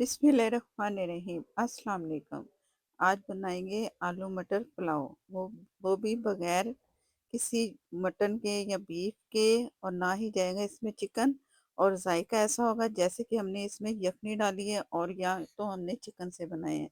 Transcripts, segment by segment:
बिस्मिल्लाहिर्रहमानिर्रहीम। अस्सलाम वालेकुम। आज बनाएंगे आलू मटर पुलाव। वो भी बगैर किसी मटन के या बीफ के, और ना ही जाएगा इसमें चिकन। और जायका ऐसा होगा जैसे कि हमने इसमें यखनी डाली है और या तो हमने चिकन से बनाए हैं।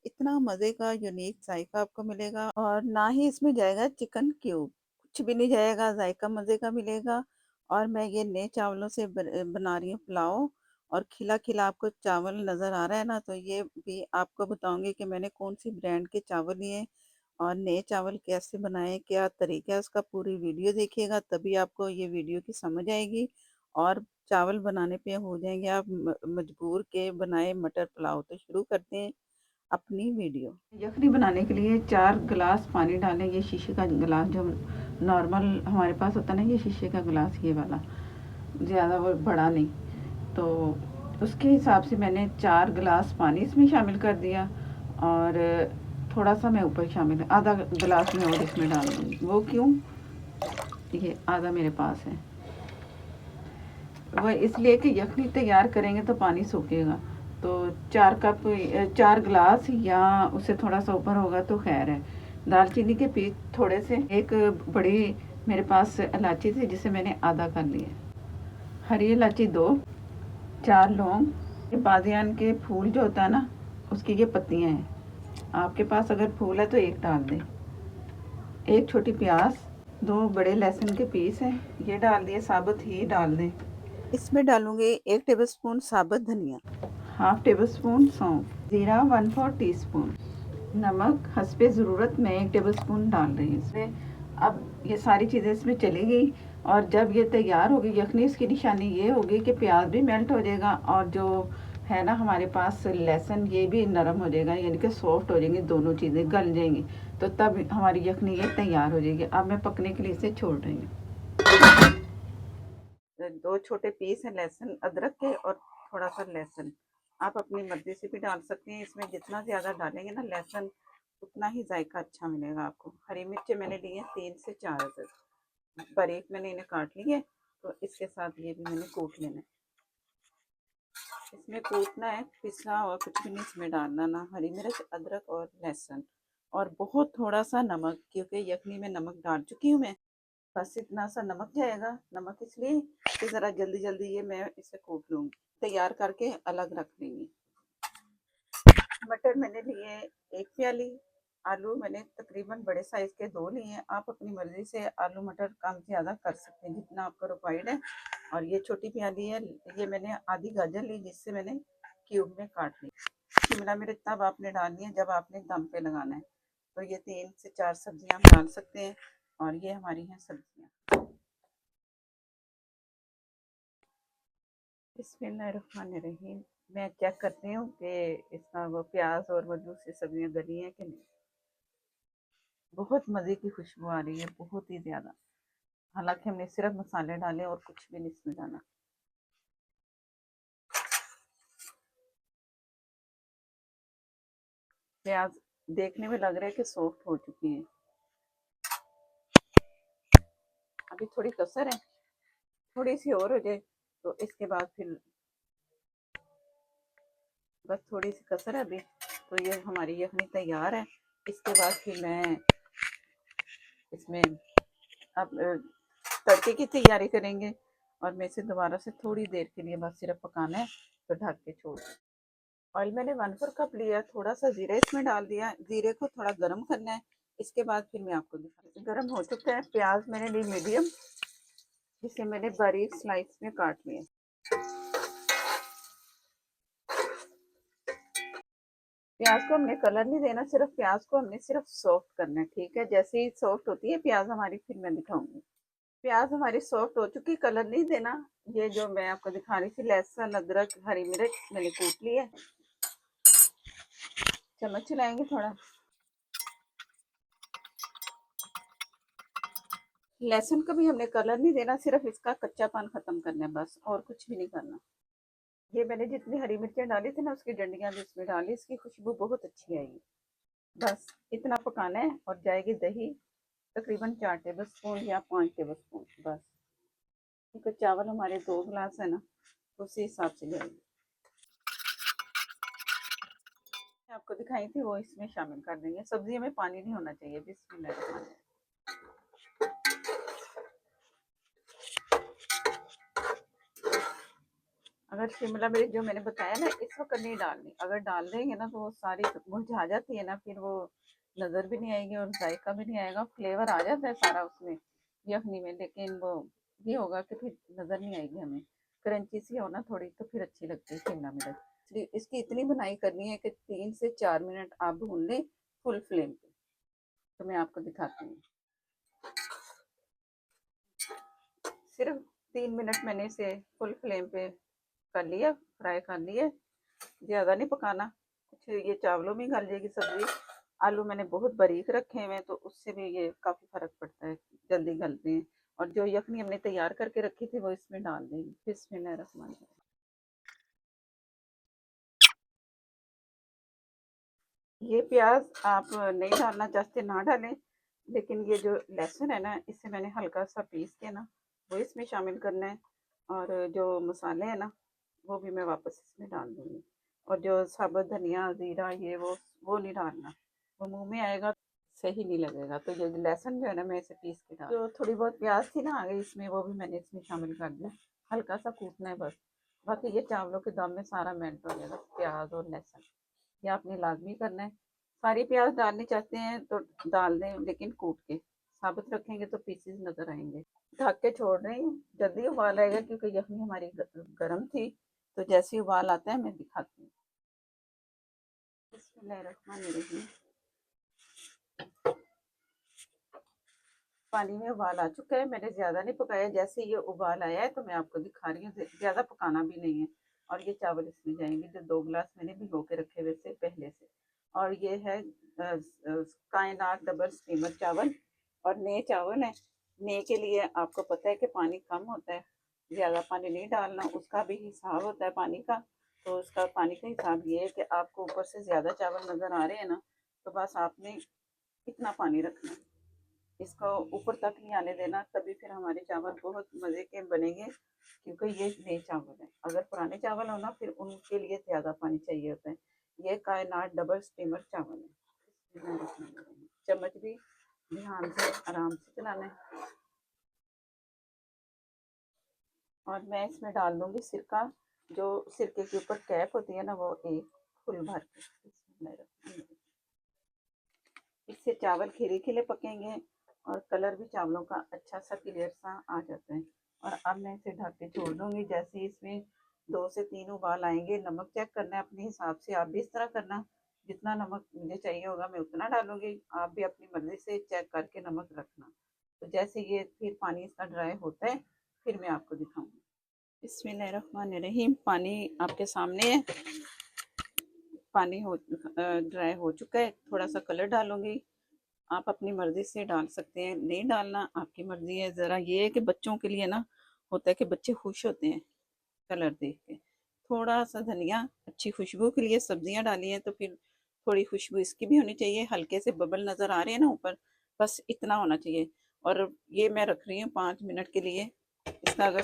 इतना मज़े का यूनिक जायका आपको मिलेगा। और ना ही इसमें जाएगा चिकन क्यूब, कुछ भी नहीं जाएगा, जायका मज़े का मिलेगा। और मैं ये नए चावलों से बना रही हूँ पुलाव। और खिला खिला आपको चावल नज़र आ रहा है ना, तो ये भी आपको बताऊंगी कि मैंने कौन सी ब्रांड के चावल लिए और नए चावल कैसे बनाए, क्या तरीका है उसका। पूरी वीडियो देखिएगा तभी आपको ये वीडियो की समझ आएगी। और चावल बनाने पे हो जाएंगे आप मजबूर के बनाए मटर पुलाव। तो शुरू करते हैं अपनी वीडियो। यखनी बनाने के लिए 4 गिलास पानी डालें। ये शीशे का गिलास जो नॉर्मल हमारे पास होता है ना, ये शीशे का गिलास, ये वाला, ज़्यादा वो बड़ा नहीं। तो उसके हिसाब से मैंने 4 गिलास पानी इसमें शामिल कर दिया। और थोड़ा सा मैं ऊपर शामिल, आधा गिलास में और इसमें डाल दूँगी। वो क्यों, ये आधा मेरे पास है। वह इसलिए कि यखनी तैयार करेंगे तो पानी सूखेगा। तो 4 गिलास या उससे थोड़ा सा ऊपर होगा तो खैर है। दालचीनी के पीस थोड़े से, एक बड़ी मेरे पास इलायची थी जिसे मैंने आधा कर लिया, हरी इलायची 2, 4 लौंग, ये बादियान के फूल जो होता है ना, उसकी ये पत्तियां हैं। आपके पास अगर फूल है तो एक डाल दें। एक छोटी प्याज, 2 बड़े लहसुन के पीस हैं, ये डाल दिए, साबुत ही डाल दें। इसमें डालूंगी 1 टेबलस्पून साबुत धनिया, हाफ टेबल स्पून सौंफ, ज़ीरा 1/4 टीस्पून, नमक हस्बे ज़रूरत में 1 टेबल स्पून डाल रही हूँ इसमें। अब ये सारी चीज़ें इसमें चली गई। और जब ये तैयार होगी यखनी, इसकी निशानी ये होगी कि प्याज भी मेल्ट हो जाएगा और जो है ना हमारे पास लहसुन, ये भी नरम हो जाएगा, यानी कि सॉफ्ट हो जाएंगी, दोनों चीज़ें गल जाएंगी। तो तब हमारी यखनी ये तैयार हो जाएगी। अब मैं पकने के लिए इसे छोड़ रही हूँ। 2 छोटे पीस हैं लहसुन अदरक के, और थोड़ा सा लहसुन आप अपनी मर्जी से भी डाल सकते हैं। इसमें जितना ज़्यादा डालेंगे ना लहसुन, उतना ही जायका अच्छा मिलेगा आपको। हरी मिर्चें मैंने ली हैं 3 से 4 अदर, बारीक मैंने इन्हें काट लिए। तो इसके साथ ये भी मैंने कूट लेना है। इसमें कूटना है, पिसना और कुछ भी नहीं इसमें डालना, ना हरी मिर्च, अदरक और लहसुन। और बहुत थोड़ा सा नमक, क्योंकि यखनी में नमक डाल चुकी हूँ मैं। बस इतना सा नमक जाएगा। नमक इसलिए कि ज़रा जल्दी जल्दी ये मैं इसे कूट लूँगी, तैयार करके अलग रख लेंगे। मटर मैंने लिए 1 प्याली। आलू मैंने तकरीबन बड़े साइज़ के 2 लिए हैं। आप अपनी मर्ज़ी से आलू मटर कम ज़्यादा कर सकते हैं जितना आपको रिक्वायर्ड है। और ये छोटी प्याली है, ये मैंने आधी गाजर ली जिससे मैंने क्यूब में काट ली। शिमला मिर्च तब आपने डालनी है जब आपने दम पे लगाना है। तो ये 3 से 4 सब्जियां आप डाल सकते हैं। और ये हमारी हैं सब्जियां। बिस्मिल्लाहिर्रहमानिर्रहीम। मैं चेक करती हूँ कि इसका वो प्याज और वो दूसरी सब्जियां गली हैं कि नहीं। बहुत मज़े की खुशबू आ रही है, बहुत ही ज़्यादा। हालांकि हमने सिर्फ मसाले डाले और कुछ भी नहीं इसमें डाला। प्याज देखने में लग रहा है कि सॉफ्ट हो चुकी है। अभी थोड़ी कसर है, थोड़ी सी और हो जाए तो इसके बाद फिर बस थोड़ी सी कसर है अभी। तो ये हमारी यखनी तैयार है। इसके बाद फिर मैं इसमें अब तड़के की तैयारी करेंगे। और मैं इसे दोबारा से थोड़ी देर के लिए बस सिर्फ पकाना है, तो ढक के छोड़। ऑयल मैंने 1/4 कप लिया, थोड़ा सा जीरा इसमें डाल दिया। जीरे को थोड़ा गर्म करना है। इसके बाद फिर मैं आपको दिखा, गर्म हो चुका है। प्याज मैंने ली मीडियम, जिसे मैंने बारीक स्लाइस में काट लिया। प्याज को हमने कलर नहीं देना, सिर्फ प्याज को हमने सिर्फ सॉफ्ट करना है, ठीक है। जैसे ही सॉफ्ट होती है प्याज हमारी फिर मैं दिखाऊंगी। प्याज हमारी सॉफ्ट हो चुकी, कलर नहीं देना। ये जो मैं आपको दिखा रही थी, लहसुन अदरक हरी मिर्च मैंने कूट ली है। चम्मच चलाएंगे थोड़ा। लहसुन का भी हमने कलर नहीं देना, सिर्फ इसका कच्चापन खत्म करना है बस, और कुछ भी नहीं करना। ये मैंने जितनी हरी मिर्चें डाली थी ना, उसकी डंडियां भी इसमें डाली, इसकी खुशबू बहुत अच्छी आएगी। बस इतना पकाना है। और जाएगी दही तकरीबन 4 टेबल स्पून या 5 टेबल स्पून बस, क्योंकि चावल हमारे 2 गिलास है ना, उसी हिसाब से जाएगी। आपको दिखाई थी वो इसमें शामिल कर देंगे। सब्जी में पानी नहीं होना चाहिए। बिस्मिल्लाह। अगर शिमला मिर्च जो मैंने बताया ना इस वक्त नहीं डालनी, अगर डाल देंगे ना तो वो सारी मुरझा जाती है ना, फिर वो नज़र भी नहीं आएगी और जायका भी नहीं आएगा। फ्लेवर आ जाता है सारा उसमें यखनी में, लेकिन वो ये होगा कि फिर नज़र नहीं आएगी हमें। क्रंची सी हो ना थोड़ी तो फिर अच्छी लगती है शिमला मिर्च। इसकी इतनी बुनाई करनी है कि 3 से 4 मिनट आप भून लें फुल फ्लेम पे। तो मैं आपको दिखाती हूँ। सिर्फ 3 मिनट मैंने इसे फुल फ्लेम पे कर लिया, फ्राई कर लिए। ज़्यादा नहीं पकाना, कुछ ये चावलों में गल जाएगी सब्जी। आलू मैंने बहुत बारीक रखे हुए हैं तो उससे भी ये काफ़ी फ़र्क पड़ता है, जल्दी गलते हैं। और जो यखनी हमने तैयार करके रखी थी वो इसमें डाल देंगे। बिस्मिल्लाहिर्रहमानिर्रहीम। ये प्याज आप नहीं डालना चाहते ना डालें, लेकिन ये जो लहसुन है ना इसे मैंने हल्का सा पीस के ना वो इसमें शामिल करना है। और जो मसाले हैं ना वो भी मैं वापस इसमें डाल दूँगी। और जो साबुत धनिया, ज़ीरा ये वो नहीं डालना, वो मुँह में आएगा सही नहीं लगेगा। तो ये लहसुन जो है ना मैं इसे पीस के डाल, जो थोड़ी बहुत प्याज थी ना आ गई इसमें, वो भी मैंने इसमें शामिल कर दिया। हल्का सा कूटना है बस, बाकी ये चावलों के दम में सारा मेल्ट हो जाएगा प्याज और लहसुन। ये आपने लाजमी करना है। सारी प्याज डालनी चाहते हैं तो डाल दें, लेकिन कूट के। साबुत रखेंगे तो पीसेस नज़र आएंगे। ढक के छोड़ रही हूँ, जल्दी उबाल आएगा क्योंकि यखनी हमारी गर्म थी। तो जैसे ही उबाल आता है मैं दिखाती हूँ। बिस्मिल्लाहिर्रहमानिर्रहीम। पानी में उबाल आ चुका है, मैंने ज़्यादा नहीं पकाया। जैसे ये उबाल आया है तो मैं आपको दिखा रही हूँ, ज़्यादा पकाना भी नहीं है। और ये चावल इसमें जाएंगे जो 2 गिलास मैंने भिगो के रखे हुए थे पहले से। और ये है कायनात डबल स्टीमर चावल और नए चावल है। नए के लिए आपको पता है कि पानी कम होता है, ज़्यादा पानी नहीं डालना, उसका भी हिसाब होता है पानी का। तो उसका पानी का हिसाब ये है कि आपको ऊपर से ज़्यादा चावल नज़र आ रहे हैं ना, तो बस आपने इतना पानी रखना है, इसको ऊपर तक नहीं आने देना, तभी फिर हमारे चावल बहुत मज़े के बनेंगे। क्योंकि ये नए चावल हैं, अगर पुराने चावल हो ना फिर उनके लिए ज़्यादा पानी चाहिए होता है। ये कायनात डबल स्टीमर चावल है। चम्मच भी ध्यान से आराम से चलाना है। और मैं इसमें डाल दूंगी सिरका, जो सिरके के ऊपर कैप होती है ना वो एक फुल भर के। इससे चावल खिले खिले पकेंगे और कलर भी चावलों का अच्छा सा क्लियर सा आ जाता है। और अब मैं इसे ढक के छोड़ दूंगी। जैसे इसमें 2 से 3 उबाल आएंगे, नमक चेक करना है अपने हिसाब से। आप भी इस तरह करना, जितना नमक मुझे चाहिए होगा मैं उतना डालूंगी, आप भी अपनी मर्जी से चेक करके नमक रखना। तो जैसे ये फिर पानी इसका ड्राई होता है फिर मैं आपको दिखाऊंगी। बिस्मिल्लाहिर्रहमानिर्रहीम। पानी आपके सामने है, पानी हो ड्राई हो चुका है। थोड़ा सा कलर डालूंगी, आप अपनी मर्ज़ी से डाल सकते हैं, नहीं डालना आपकी मर्ज़ी है। ज़रा ये है कि बच्चों के लिए ना होता है कि बच्चे खुश होते हैं कलर देख के। थोड़ा सा धनिया अच्छी खुशबू के लिए, सब्जियां डाली हैं तो फिर थोड़ी खुशबू इसकी भी होनी चाहिए। हल्के से बबल नज़र आ रहे हैं ना ऊपर, बस इतना होना चाहिए। और ये मैं रख रही हूँ 5 मिनट के लिए। इसका अगर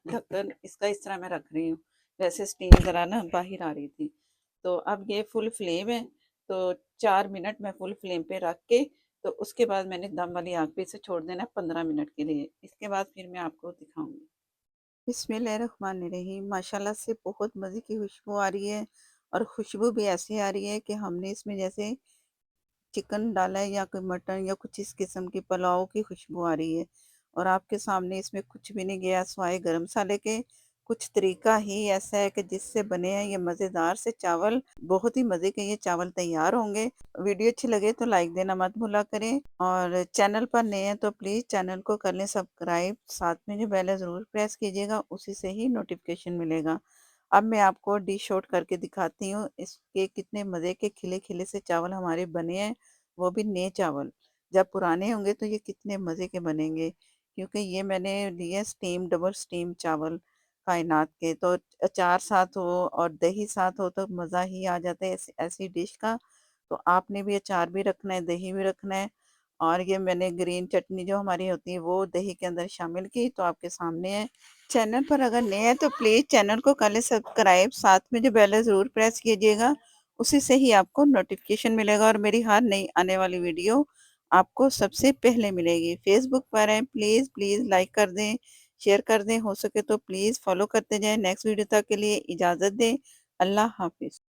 ढक्कन इसका इस तरह मैं रख रही हूँ, वैसे स्टीम ज़रा ना बाहर आ रही थी। तो अब ये फुल फ्लेम है, तो 4 मिनट मैं फुल फ्लेम पे रख के तो उसके बाद मैंने दम वाली आग पे इसे छोड़ देना 15 मिनट के लिए। इसके बाद फिर मैं आपको दिखाऊंगी। बिस्मिल्लाहिर्रहमानिर्रहीम। माशाल्लाह से बहुत मज़े की खुशबू आ रही है। और खुशबू भी ऐसी आ रही है कि हमने इसमें जैसे चिकन डाला है या कोई मटन या कुछ इस किस्म की पुलाव की खुशबू आ रही है। और आपके सामने इसमें कुछ भी नहीं गया सिवाय गरम मसाले के। कुछ तरीका ही ऐसा है कि जिससे बने हैं ये मज़ेदार से चावल। बहुत ही मज़े के ये चावल तैयार होंगे। वीडियो अच्छी लगे तो लाइक देना मत भूला करें। और चैनल पर नए हैं तो प्लीज़ चैनल को कर लें सब्सक्राइब। साथ में जो बेल है ज़रूर प्रेस कीजिएगा, उसी से ही नोटिफिकेशन मिलेगा। अब मैं आपको डिश आउट करके दिखाती हूँ इसके कितने मज़े के खिले खिले से चावल हमारे बने हैं, वो भी नए चावल। जब पुराने होंगे तो ये कितने मज़े के बनेंगे। क्योंकि ये मैंने लिए स्टीम डबल स्टीम चावल कायनात के। तो अचार साथ हो और दही साथ हो तो मज़ा ही आ जाता है ऐसी ऐसी डिश का। तो आपने भी अचार भी रखना है, दही भी रखना है। और ये मैंने ग्रीन चटनी जो हमारी होती है वो दही के अंदर शामिल की, तो आपके सामने है। चैनल पर अगर नए हैं तो प्लीज़ चैनल को कर लें सब्सक्राइब। साथ में जो बेल है ज़रूर प्रेस कीजिएगा, उसी से ही आपको नोटिफ़िकेशन मिलेगा और मेरी हर नई आने वाली वीडियो आपको सबसे पहले मिलेगी। फ़ेसबुक पर हैं, प्लीज़, प्लीज़ लाइक कर दें, शेयर कर दें, हो सके तो प्लीज़ फ़ॉलो करते जाएँ। नेक्स्ट वीडियो तक के लिए इजाज़त दें। अल्लाह हाफ़िज़।